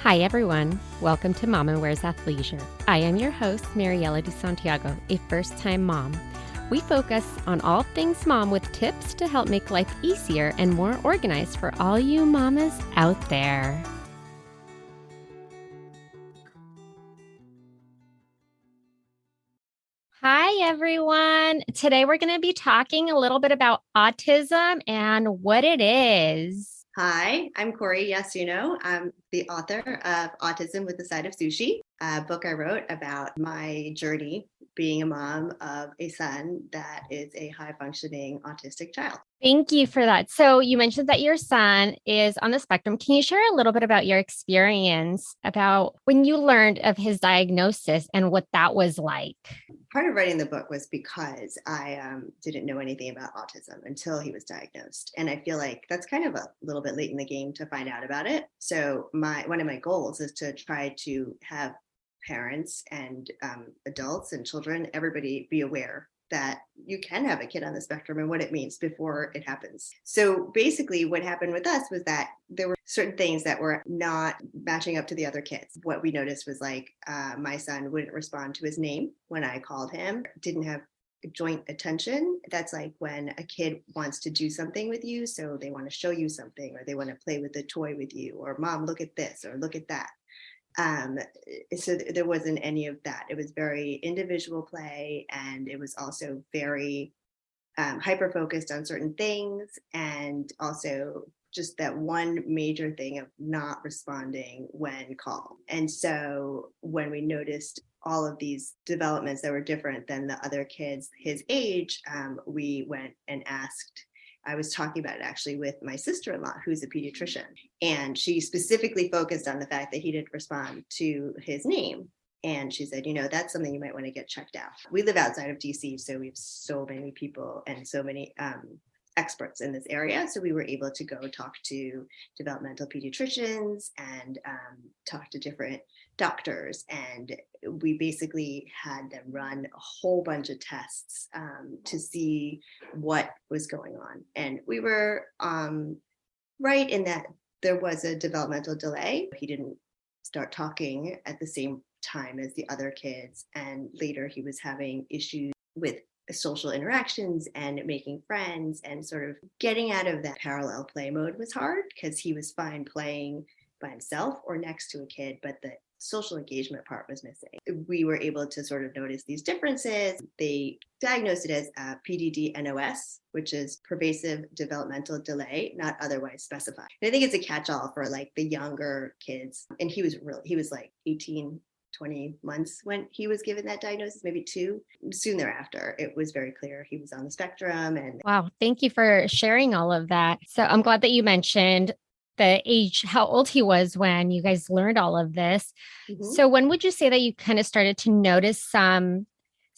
Hi, everyone. Welcome to Mama Wears Athleisure. I am your host, Mariela de Santiago, a first-time mom. We focus on all things mom with tips to help make life easier and more organized for all you mamas out there. Hi, everyone. Today we're going to be talking a little bit about autism and what it is. Hi, I'm Kuri Yasuno. I'm the author of Autism with the Side of Sushi, a book I wrote about my journey being a mom of a son that is a high-functioning autistic child. Thank you for that. So, you mentioned that your son is on the spectrum. Can you share a little bit about your experience about when you learned of his diagnosis and what that was like? Part of writing the book was because I didn't know anything about autism until he was diagnosed. And I feel like that's kind of a little bit late in the game to find out about it. So one of my goals is to try to have parents and adults and children, everybody be aware that you can have a kid on the spectrum and what it means before it happens. So basically what happened with us was that there were certain things that were not matching up to the other kids. What we noticed was my son wouldn't respond to his name when I called him, didn't have joint attention. That's like when a kid wants to do something with you. So they want to show you something, or they want to play with a toy with you, or mom, look at this, or look at that. So there wasn't any of that. It was very individual play, and it was also very hyper focused on certain things, and also just that one major thing of not responding when called. And so when we noticed all of these developments that were different than the other kids his age, we went and asked. I was talking about it actually with my sister-in-law, who's a pediatrician, and she specifically focused on the fact that he didn't respond to his name. And she said, that's something you might want to get checked out. We live outside of DC, so we have so many people and so many experts in this area. So we were able to go talk to developmental pediatricians and talk to different doctors. And we basically had them run a whole bunch of tests to see what was going on. And we were right in that there was a developmental delay. He didn't start talking at the same time as the other kids. And later he was having issues with social interactions and making friends, and sort of getting out of that parallel play mode was hard because he was fine playing by himself or next to a kid, but the social engagement part was missing. We were able to sort of notice these differences. They diagnosed it as PDD-NOS, which is pervasive developmental delay, not otherwise specified. And I think it's a catch-all for like the younger kids. And he was like 18, 20 months when he was given that diagnosis, maybe 2. Soon thereafter, it was very clear he was on the spectrum. And Wow, thank you for sharing all of that. So, I'm glad that you mentioned the age, how old he was when you guys learned all of this. So, when would you say that you kind of started to notice some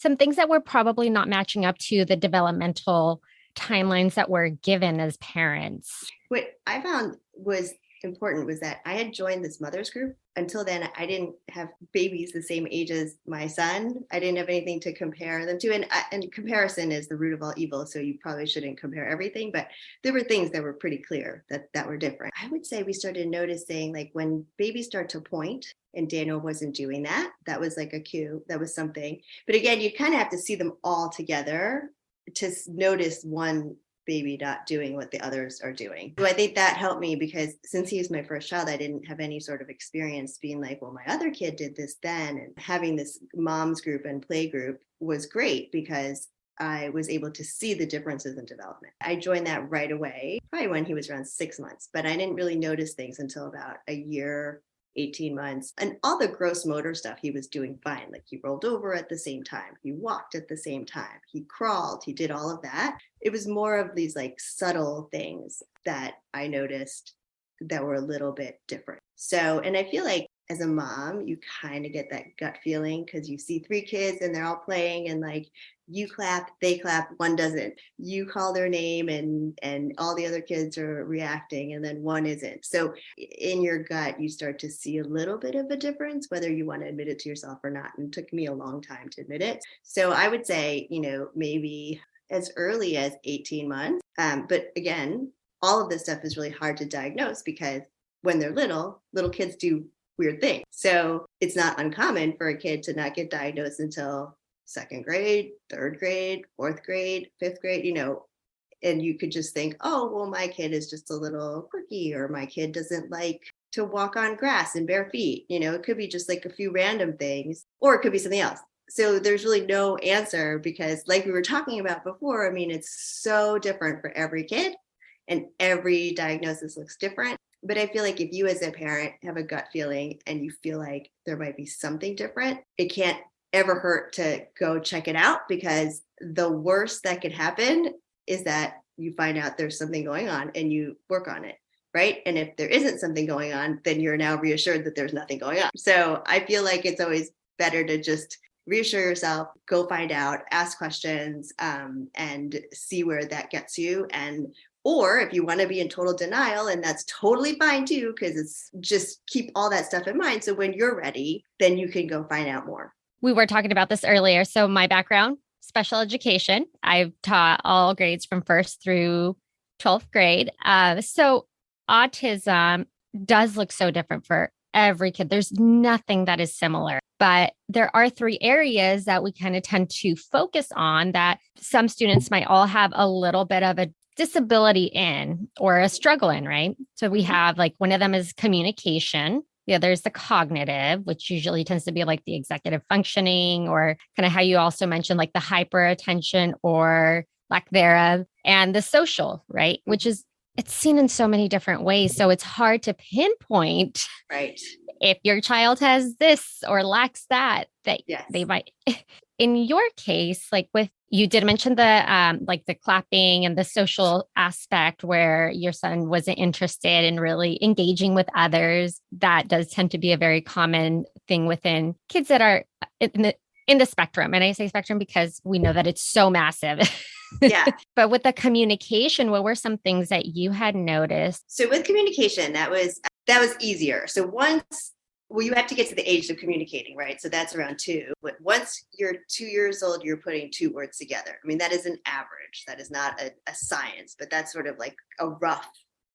things that were probably not matching up to the developmental timelines that were given as parents? What I found was important was that I had joined this mothers group. Until then, I didn't have babies the same age as my son. I didn't have anything to compare them to. And comparison is the root of all evil. So you probably shouldn't compare everything. But there were things that were pretty clear that were different. I would say we started noticing like when babies start to point, and Daniel wasn't doing that. That was like a cue. That was something. But again, you kind of have to see them all together to notice one baby not doing what the others are doing. So I think that helped me because since he was my first child, I didn't have any sort of experience being like, well, my other kid did this then. And having this mom's group and play group was great because I was able to see the differences in development. I joined that right away, probably when he was around 6 months, but I didn't really notice things until about a year, 18 months. And all the gross motor stuff he was doing fine. Like he rolled over at the same time, he walked at the same time, he crawled, he did all of that. It was more of these like subtle things that I noticed that were a little bit different. So, and I feel like as a mom, you kind of get that gut feeling because you see 3 kids and they're all playing, and like you clap, they clap, one doesn't. You call their name and all the other kids are reacting, and then one isn't. So in your gut, you start to see a little bit of a difference, whether you want to admit it to yourself or not. And it took me a long time to admit it. So I would say, maybe as early as 18 months. But again, all of this stuff is really hard to diagnose because when they're little kids do weird thing. So it's not uncommon for a kid to not get diagnosed until second grade, third grade, fourth grade, fifth grade, and you could just think, oh, well, my kid is just a little quirky, or my kid doesn't like to walk on grass in bare feet. It could be just like a few random things, or it could be something else. So there's really no answer, because like we were talking about before, I mean, it's so different for every kid and every diagnosis looks different. But I feel like if you as a parent have a gut feeling and you feel like there might be something different, it can't ever hurt to go check it out, because the worst that could happen is that you find out there's something going on and you work on it, right? And if there isn't something going on, then you're now reassured that there's nothing going on. So I feel like it's always better to just reassure yourself, go find out, ask questions, and see where that gets you. Or if you want to be in total denial, and that's totally fine too, because it's just keep all that stuff in mind. So when you're ready, then you can go find out more. We were talking about this earlier. So my background, special education. I've taught all grades from first through 12th grade. So autism does look so different for every kid. There's nothing that is similar, but there are three areas that we kind of tend to focus on that some students might all have a little bit of a disability in or a struggle in, right? So we have like one of them is communication. The other is the cognitive, which usually tends to be like the executive functioning, or kind of how you also mentioned like the hyper attention or lack thereof, and the social, right? Which is, it's seen in so many different ways. So it's hard to pinpoint, right, if your child has this or lacks that, yes, they might. In your case, like with, you did mention the like the clapping and the social aspect where your son wasn't interested in really engaging with others. That does tend to be a very common thing within kids that are in the spectrum. And I say spectrum because we know that it's so massive. Yeah. But with the communication, what were some things that you had noticed? So with communication, that was easier. So you have to get to the age of communicating, right? So that's around 2. But once you're 2 years old, you're putting 2 words together. I mean, that is an average. That is not a science, but that's sort of like a rough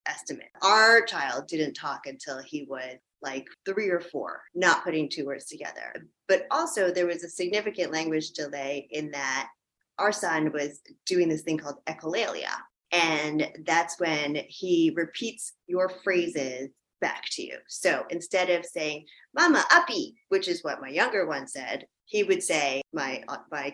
estimate. Our child didn't talk until he was like 3 or 4, not putting 2 words together. But also there was a significant language delay in that our son was doing this thing called echolalia. And that's when he repeats your phrases back to you. So instead of saying, Mama, uppy, which is what my younger one said, he would say, my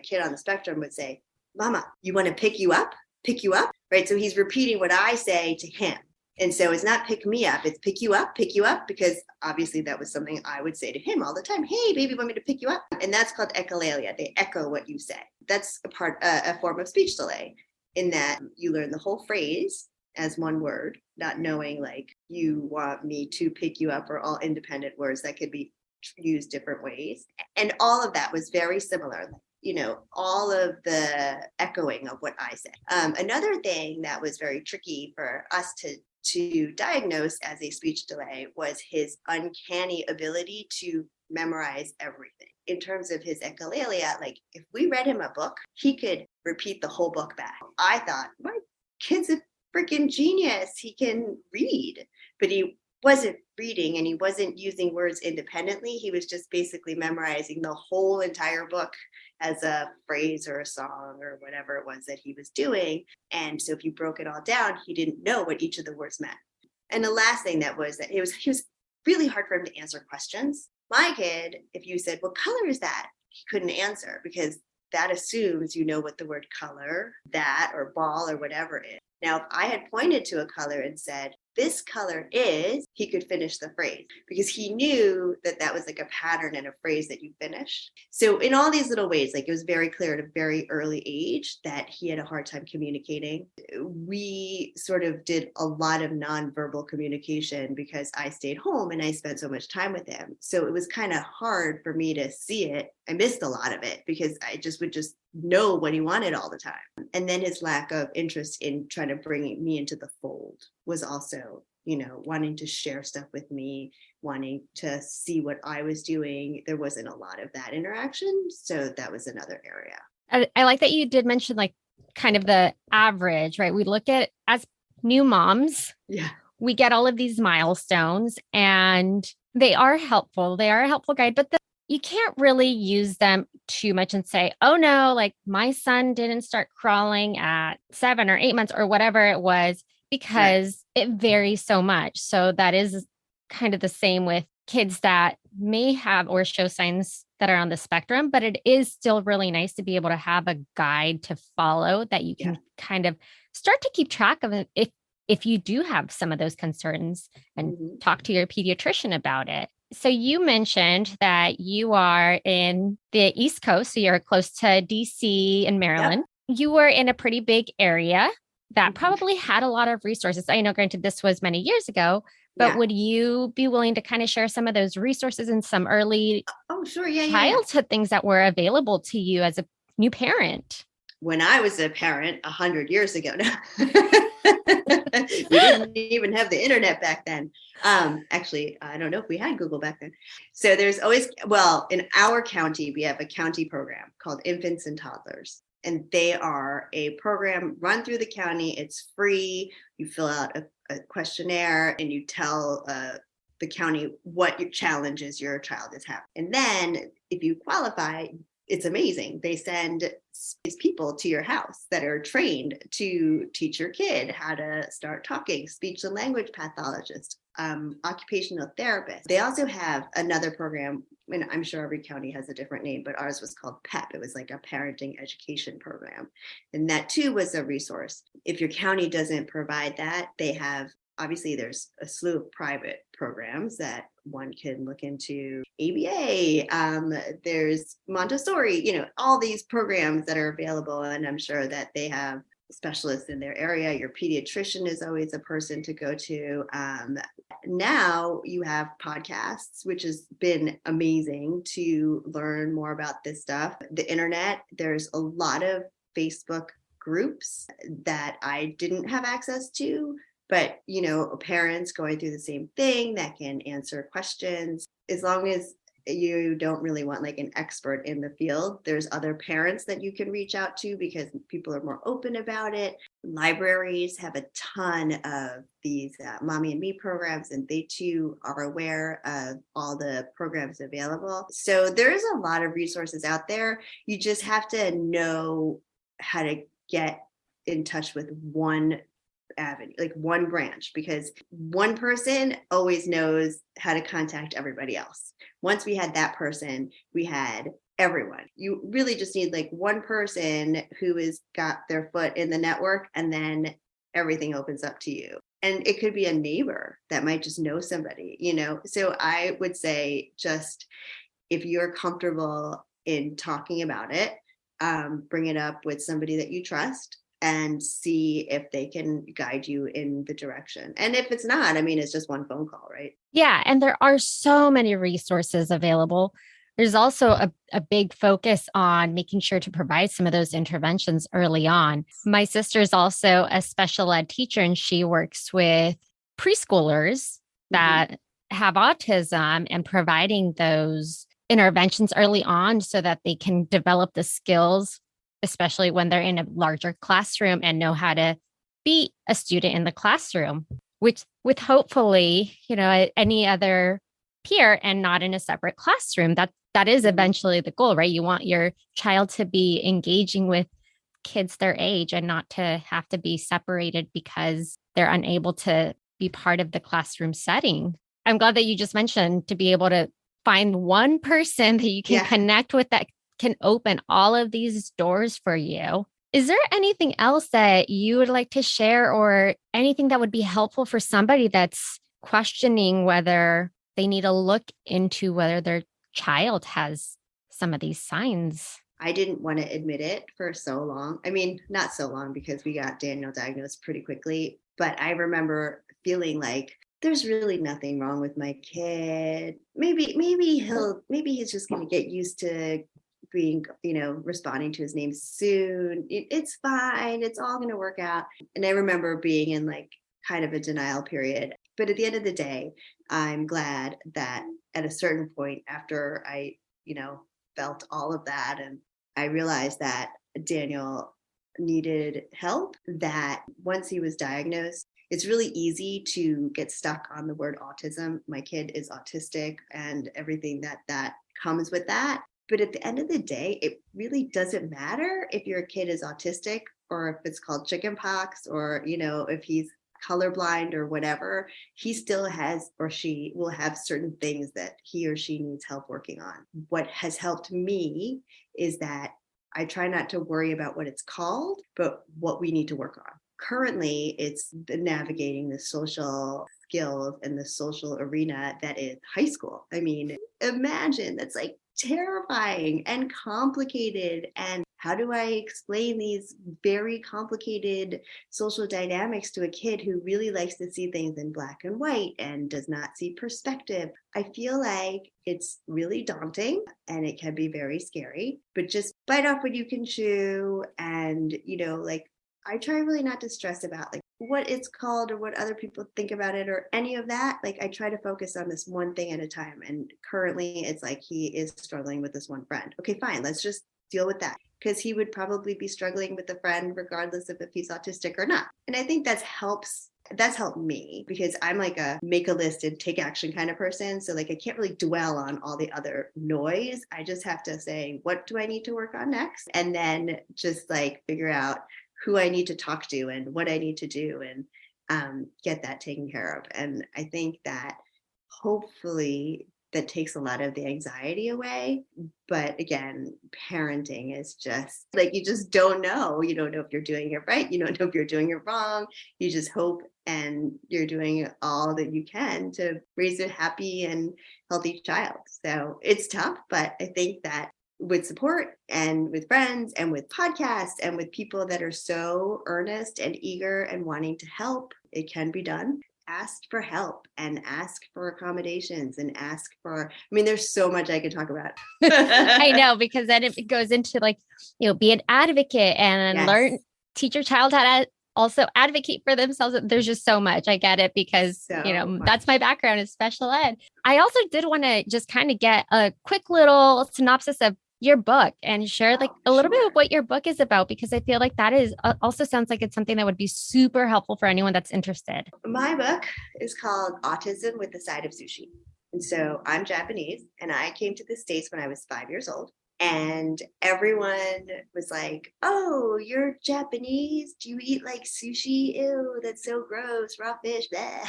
kid on the spectrum would say, Mama, you want to pick you up? Pick you up? Right? So he's repeating what I say to him. And so it's not pick me up, it's pick you up, because obviously that was something I would say to him all the time. Hey, baby, want me to pick you up? And that's called echolalia. They echo what you say. That's a form of speech delay, in that you learn the whole phrase as one word, not knowing like you want me to pick you up, or all independent words that could be used different ways. And all of that was very similar. All of the echoing of what I said. Another thing that was very tricky for us to diagnose as a speech delay was his uncanny ability to memorize everything. In terms of his echolalia, like if we read him a book, he could repeat the whole book back. I thought, my kid's a freaking genius. He can read, but he wasn't reading and he wasn't using words independently. He was just basically memorizing the whole entire book as a phrase or a song or whatever it was that he was doing. And so if you broke it all down, he didn't know what each of the words meant. And the last thing that was that it was really hard for him to answer questions. My kid, if you said, what color is that? He couldn't answer, because that assumes you know what the word color, that, or ball, or whatever is. Now, if I had pointed to a color and said, this color is, he could finish the phrase, because he knew that that was like a pattern in a phrase that you finished. So in all these little ways, like it was very clear at a very early age that he had a hard time communicating. We sort of did a lot of nonverbal communication because I stayed home and I spent so much time with him. So it was kind of hard for me to see it. I missed a lot of it because I would just know what he wanted all the time. And then his lack of interest in trying to bring me into the fold was also, wanting to share stuff with me, wanting to see what I was doing. There wasn't a lot of that interaction. So that was another area. I like that you did mention like kind of the average, right? We look at as new moms. Yeah. we get all of these milestones and they are helpful. They are a helpful guide, but you can't really use them too much and say, oh no, like my son didn't start crawling at 7 or 8 months or whatever it was, because it varies so much. So that is kind of the same with kids that may have or show signs that are on the spectrum, but it is still really nice to be able to have a guide to follow that you can kind of start to keep track of it if you do have some of those concerns and talk to your pediatrician about it. So you mentioned that you are in the East Coast, so you're close to DC and Maryland. Yep. You were in a pretty big area that probably had a lot of resources. I know, granted, this was many years ago, but would you be willing to kind of share some of those resources and some early childhood things that were available to you as a new parent? When I was a parent 100 years ago, we didn't even have the internet back then. Actually, I don't know if we had Google back then. So there's always, in our county, we have a county program called Infants and Toddlers. And they are a program run through the county. It's free. You fill out a questionnaire and you tell the county what your challenges your child is having. And then if you qualify, it's amazing. They send these people to your house that are trained to teach your kid how to start talking, speech and language pathologist, occupational therapist. They also have another program, and I'm sure every county has a different name, but ours was called PEP. It was like a parenting education program. And that too was a resource. If your county doesn't provide that, they have, obviously there's a slew of private programs that one can look into. ABA, there's Montessori, all these programs that are available. And I'm sure that they have specialists in their area. Your pediatrician is always a person to go to. Now you have podcasts, which has been amazing to learn more about this stuff. The internet, there's a lot of Facebook groups that I didn't have access to, but parents going through the same thing that can answer questions. As long as you don't really want like an expert in the field, there's other parents that you can reach out to because people are more open about it. Libraries have a ton of these Mommy and Me programs, and they too are aware of all the programs available. So there's a lot of resources out there. You just have to know how to get in touch with one avenue, like one branch, because one person always knows how to contact everybody else. Once we had that person, we had everyone. You really just need like one person who has got their foot in the network, and then everything opens up to you. And it could be a neighbor that might just know somebody, So I would say, just if you're comfortable in talking about it, bring it up with somebody that you trust and see if they can guide you in the direction. And if it's not, it's just one phone call, right? Yeah. And there are so many resources available. There's also a big focus on making sure to provide some of those interventions early on. My sister's also a special ed teacher, and she works with preschoolers that have autism and providing those interventions early on so that they can develop the skills, especially when they're in a larger classroom, and know how to be a student in the classroom, which with hopefully, any other peer and not in a separate classroom. That is eventually the goal, right? You want your child to be engaging with kids their age and not to have to be separated because they're unable to be part of the classroom setting. I'm glad that you just mentioned to be able to find one person that you can connect with that can open all of these doors for you. Is there anything else that you would like to share, or anything that would be helpful for somebody that's questioning whether they need to look into whether their child has some of these signs? I didn't want to admit it for so long. Not so long, because we got Daniel diagnosed pretty quickly, but I remember feeling like there's really nothing wrong with my kid. Maybe he's just going to get used to being, responding to his name soon. It's fine. It's all going to work out. And I remember being in like kind of a denial period. But at the end of the day, I'm glad that at a certain point after I, felt all of that, and I realized that Daniel needed help, that once he was diagnosed, it's really easy to get stuck on the word autism. My kid is autistic and everything that comes with that. But at the end of the day, it really doesn't matter if your kid is autistic or if it's called chickenpox or, if he's colorblind or whatever. He still has, or she will have, certain things that he or she needs help working on. What has helped me is that I try not to worry about what it's called, but what we need to work on. Currently, it's navigating the social skills and the social arena that is high school. I mean, imagine, that's like terrifying and complicated. And how do I explain these very complicated social dynamics to a kid who really likes to see things in black and white and does not see perspective? I feel like it's really daunting and it can be very scary, but just bite off what you can chew. And, I try really not to stress about like what it's called or what other people think about it or any of that. Like I try to focus on this one thing at a time. And currently it's like he is struggling with this one friend. Okay, fine. Let's just deal with that, because he would probably be struggling with a friend regardless of if he's autistic or not. And I think that's helped me, because I'm like a make a list and take action kind of person. So like I can't really dwell on all the other noise. I just have to say, what do I need to work on next? And then just like figure out who I need to talk to and what I need to do and get that taken care of. And I think that hopefully that takes a lot of the anxiety away. But again, parenting is just like, you just don't know. You don't know if you're doing it right. You don't know if you're doing it wrong. You just hope and you're doing all that you can to raise a happy and healthy child. So it's tough, but I think that with support and with friends and with podcasts and with people that are so earnest and eager and wanting to help, it can be done. Ask for help and ask for accommodations and ask for, there's so much I could talk about. I know, because then it goes into like, be an advocate and teach your child how to also advocate for themselves. There's just so much. I get it, because, that's my background is special ed. I also did want to just kind of get a quick little synopsis of your book and share like a little bit of what your book is about, because I feel like that is also sounds like it's something that would be super helpful for anyone that's interested. My book is called Autism with the Side of Sushi. And so I'm Japanese and I came to the States when I was 5 years old. And everyone was like, oh, you're Japanese? Do you eat like sushi? Ew, that's so gross. Raw fish, blah.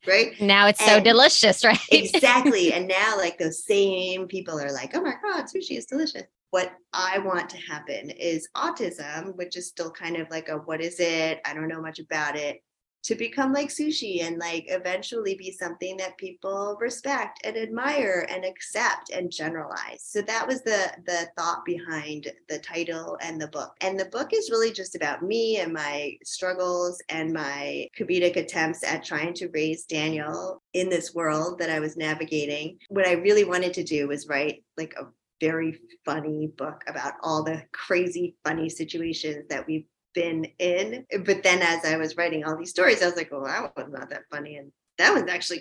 Right? Now it's so delicious, right? Exactly. And now like those same people are like, oh my God, sushi is delicious. What I want to happen is autism, which is still kind of like a, what is it? I don't know much about it, to become like sushi and like eventually be something that people respect and admire and accept and generalize. So that was the thought behind the title and the book. And the book is really just about me and my struggles and my comedic attempts at trying to raise Daniel in this world that I was navigating. What I really wanted to do was write like a very funny book about all the crazy funny situations that we've been in. But then as I was writing all these stories, I was like, well, that was not that funny. And that was actually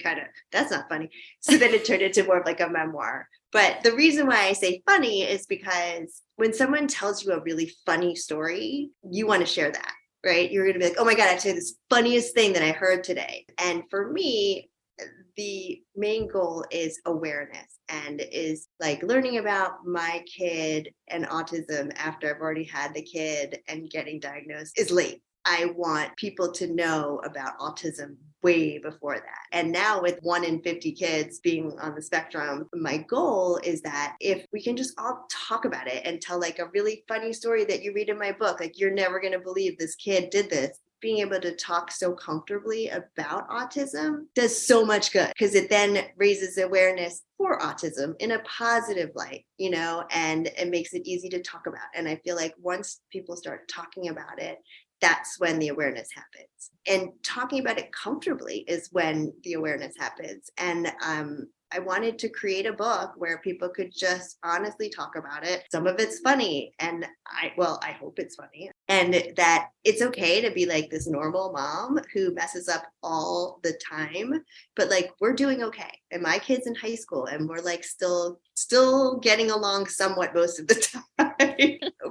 that's not funny. So then it turned into more of like a memoir. But the reason why I say funny is because when someone tells you a really funny story, you want to share that, right? You're going to be like, oh my God, I tell you this funniest thing that I heard today. And for me, the main goal is awareness, and is like learning about my kid and autism after I've already had the kid and getting diagnosed is late. I want people to know about autism way before that. And now with 1 in 50 kids being on the spectrum, my goal is that if we can just all talk about it and tell like a really funny story that you read in my book, like you're never going to believe this kid did this. Being able to talk so comfortably about autism does so much good, because it then raises awareness for autism in a positive light, and it makes it easy to talk about. And I feel like once people start talking about it, that's when the awareness happens. And talking about it comfortably is when the awareness happens. And I wanted to create a book where people could just honestly talk about it. Some of it's funny, and I hope it's funny. and that it's okay to be like this normal mom who messes up all the time, but like we're doing okay. And my kid's in high school and we're like still getting along somewhat most of the time.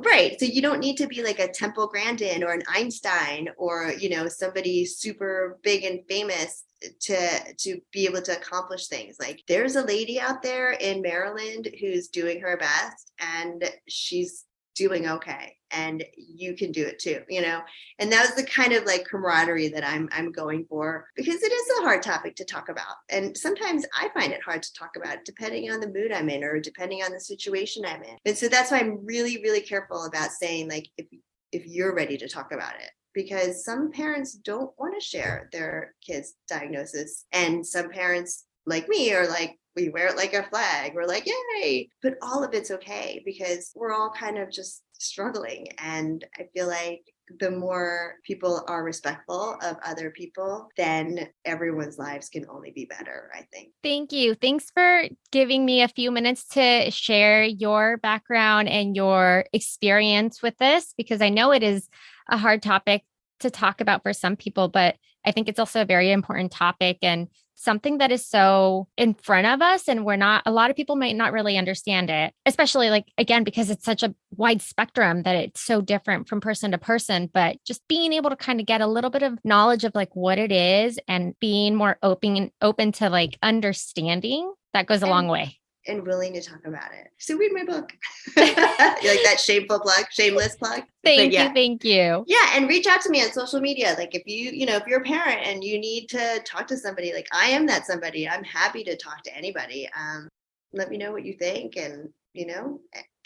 Right. So you don't need to be like a Temple Grandin or an Einstein or, you know, somebody super big and famous to be able to accomplish things. Like there's a lady out there in Maryland who's doing her best and she's doing okay, and you can do it too, you know. And that was the kind of like camaraderie that I'm going for, because it is a hard topic to talk about, and sometimes I find it hard to talk about depending on the mood I'm in or depending on the situation I'm in. And so that's why I'm really, really careful about saying like if you're ready to talk about it, because some parents don't want to share their kids' diagnosis, and some parents like me are like, we wear it like a flag. We're like, yay. But all of it's okay because we're all kind of just struggling. And I feel like the more people are respectful of other people, then everyone's lives can only be better, I think. Thank you. Thanks for giving me a few minutes to share your background and your experience with this, because I know it is a hard topic to talk about for some people, but I think it's also a very important topic and something that is so in front of us, and a lot of people might not really understand it, especially like, again, because it's such a wide spectrum that it's so different from person to person. But just being able to kind of get a little bit of knowledge of like what it is and being more open to like understanding, that goes a long way. And willing to talk about it. So read my book. You like that shameless plug? Thank you. Yeah. And reach out to me on social media. Like if if you're a parent and you need to talk to somebody, like I am that somebody, I'm happy to talk to anybody. Let me know what you think. And,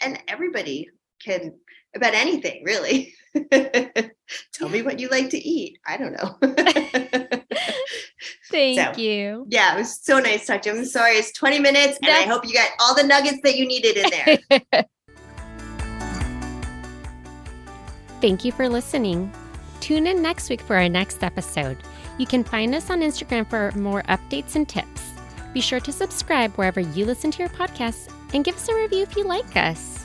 and everybody can, about anything really. Tell me what you like to eat. I don't know. Thank you. Yeah, it was so nice to talk to you. I'm sorry, it's 20 minutes and I hope you got all the nuggets that you needed in there. Thank you for listening. Tune in next week for our next episode. You can find us on Instagram for more updates and tips. Be sure to subscribe wherever you listen to your podcasts and give us a review if you like us.